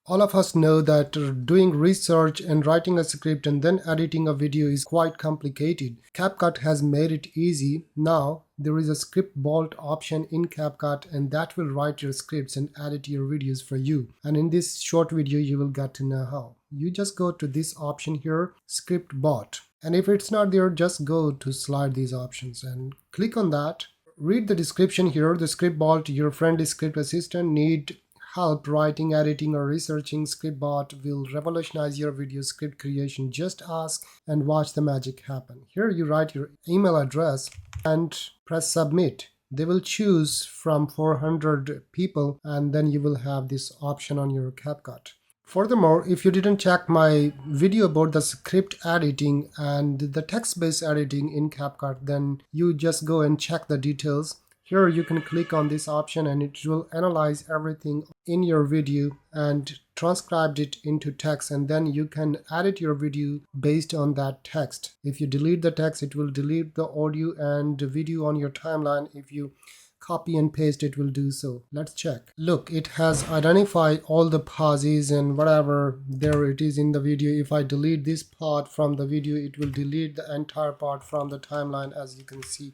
All of us know that doing research and writing a script and then editing a video is quite complicated. CapCut has made it easy. Now there is a ScriptBot option in CapCut, and that will write your scripts and edit your videos for you. And in this short video you will get to know how. You just go to this option here, ScriptBot. And if it's not there, just go to slide these options and click on that. Read the description here. The ScriptBot, your friendly script assistant, need help writing, editing, or researching. ScriptBot will revolutionize your video script creation. Just ask and watch the magic happen. Here you write your email address and press submit. They will choose from 400 people, and then you will have this option on your CapCut. Furthermore, if you didn't check my video about the script editing and the text-based editing in CapCut, then you just go and check the details. Here you can click on this option and it will analyze everything in your video and transcribe it into text, and then you can edit your video based on that text. If you delete the text, it will delete the audio and the video on your timeline. If you copy and paste, it will do so. Let's check. Look, it has identified all the pauses and whatever there it is in the video. If I delete this part from the video, it will delete the entire part from the timeline, as you can see.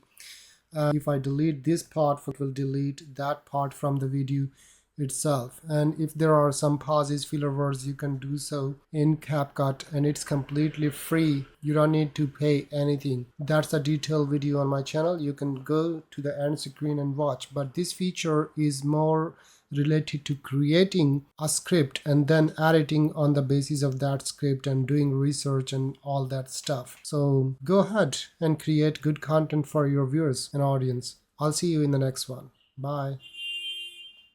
If I delete this part, it will delete that part from the video itself. And if there are some pauses, filler words, you can do so in CapCut, and it's completely free. You don't need to pay anything. That's a detailed video on my channel. You can go to the end screen and watch, but this feature is more related to creating a script and then editing on the basis of that script and doing research and all that stuff. So go ahead and create good content for your viewers and audience. I'll see you in the next one. Bye.